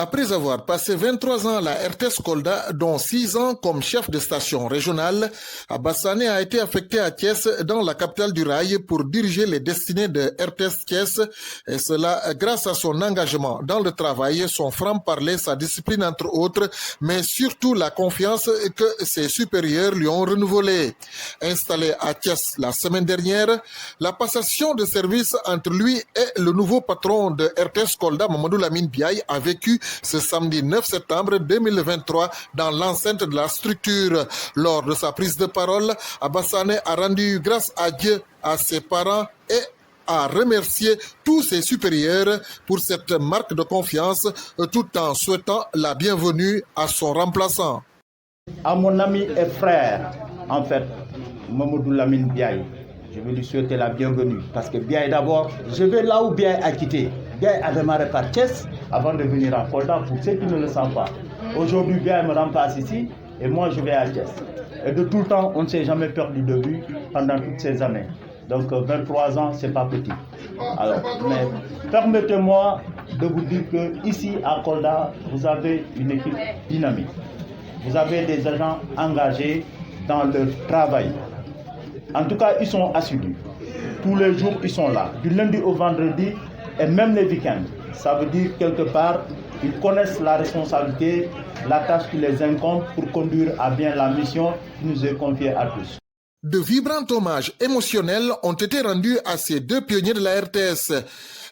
Après avoir passé 23 ans à la RTS Kolda, dont 6 ans comme chef de station régionale, Abassane a été affecté à Thiès, dans la capitale du rail, pour diriger les destinées de RTS Thiès, et cela grâce à son engagement dans le travail, son franc-parler, sa discipline entre autres, mais surtout la confiance que ses supérieurs lui ont renouvelée. Installé à Thiès la semaine dernière, la passation de service entre lui et le nouveau patron de RTS Kolda, Mamadou Lamine Biaye, a vécu ce samedi 9 septembre 2023 dans l'enceinte de la structure. Lors de sa prise de parole, Abassane a rendu grâce à Dieu, à ses parents et a remercié tous ses supérieurs pour cette marque de confiance, tout en souhaitant la bienvenue à son remplaçant. À mon ami et frère, en fait, Mamadou Lamine Biaye, je veux lui souhaiter la bienvenue parce que Biaye d'abord, je vais là où Biaye a quitté. Biaye a démarré par Thiès avant de venir à Kolda pour ceux qui ne le savent pas. Aujourd'hui, Biaye me remplace ici et moi je vais à Thiès. Et de tout le temps, on ne s'est jamais perdu de vue pendant toutes ces années. Donc 23 ans, c'est pas petit. Alors, mais permettez-moi de vous dire que ici à Kolda, vous avez une équipe dynamique. Vous avez des agents engagés dans leur travail. En tout cas, ils sont assidus. Tous les jours, ils sont là, du lundi au vendredi et même les week-ends. Ça veut dire quelque part, ils connaissent la responsabilité, la tâche qui les incombe pour conduire à bien la mission qui nous est confiée à tous. De vibrants hommages émotionnels ont été rendus à ces deux pionniers de la RTS.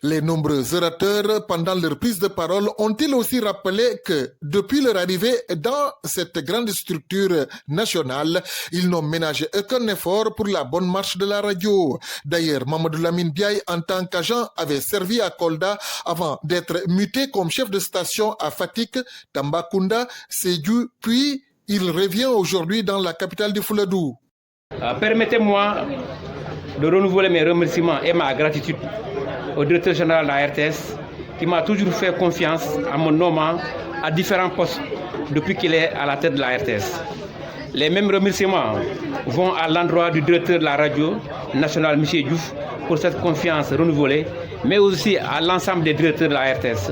Les nombreux orateurs, pendant leur prise de parole, ont-ils aussi rappelé que, depuis leur arrivée dans cette grande structure nationale, ils n'ont ménagé aucun effort pour la bonne marche de la radio. D'ailleurs, Mamadou Lamine Biaye, en tant qu'agent, avait servi à Kolda avant d'être muté comme chef de station à Fatick, Tambacounda, Sédhiou, puis il revient aujourd'hui dans la capitale du Fouladou. Permettez-moi de renouveler mes remerciements et ma gratitude au directeur général de la RTS qui m'a toujours fait confiance en me nommant à différents postes depuis qu'il est à la tête de la RTS. Les mêmes remerciements vont à l'endroit du directeur de la radio nationale, M. Diouf, pour cette confiance renouvelée, mais aussi à l'ensemble des directeurs de la RTS.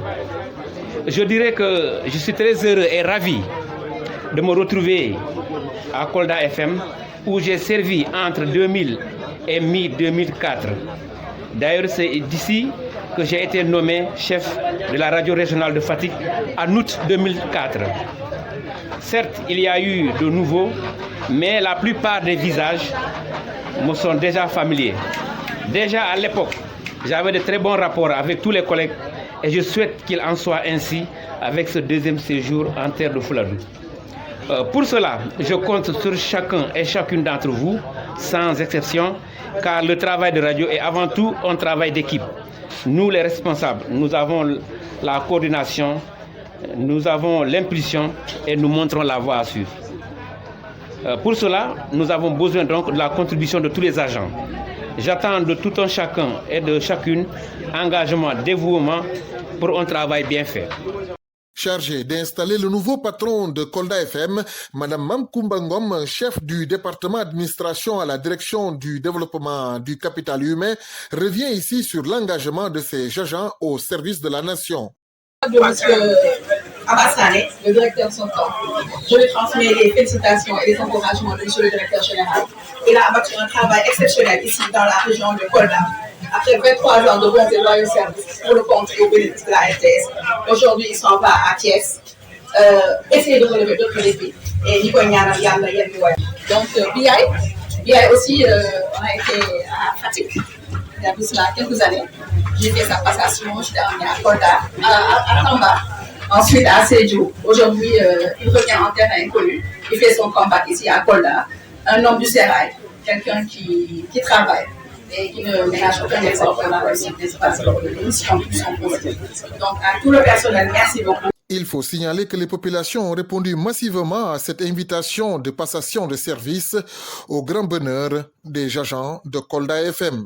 Je dirais que je suis très heureux et ravi de me retrouver à Kolda FM, où j'ai servi entre 2000 et mi-2004. D'ailleurs, c'est d'ici que j'ai été nommé chef de la radio régionale de Fatick en août 2004. Certes, il y a eu de nouveaux, mais la plupart des visages me sont déjà familiers. Déjà à l'époque, j'avais de très bons rapports avec tous les collègues et je souhaite qu'il en soit ainsi avec ce deuxième séjour en terre de Fouladou. Pour cela, je compte sur chacun et chacune d'entre vous, sans exception, car le travail de radio est avant tout un travail d'équipe. Nous, les responsables, nous avons la coordination, nous avons l'impulsion et nous montrons la voie à suivre. Pour cela, nous avons besoin donc de la contribution de tous les agents. J'attends de tout un chacun et de chacune engagement, dévouement pour un travail bien fait. Chargé d'installer le nouveau patron de Kolda FM, Mme Mamkoumba Ngom, chef du département administration à la direction du développement du capital humain, revient ici sur l'engagement de ses agents au service de la nation. De M. Abassane, le directeur sortant, je lui transmets les félicitations et les encouragements de M. le directeur général. Il a abattu un travail exceptionnel ici dans la région de Kolda. Après 23 ans de bons et loyaux services pour le compte et au bénéfice de la RTS, aujourd'hui il s'en va à Thiès, essayer de relever d'autres défis. Et donc Biaye aussi, on a été à Fatick il y a cela quelques années. J'ai fait sa passation, j'étais emmené à Kolda, à Tamba, ensuite à Sédhiou. Aujourd'hui, il revient en terrain inconnu. Il fait son combat ici à Kolda. Un homme du sérail, quelqu'un qui travaille et qui ne ménage aucun effort pour la réussite des missions qui sont posées. Donc, à tout le personnel, merci beaucoup. Il faut signaler que les populations ont répondu massivement à cette invitation de passation de service au grand bonheur des agents de Kolda FM.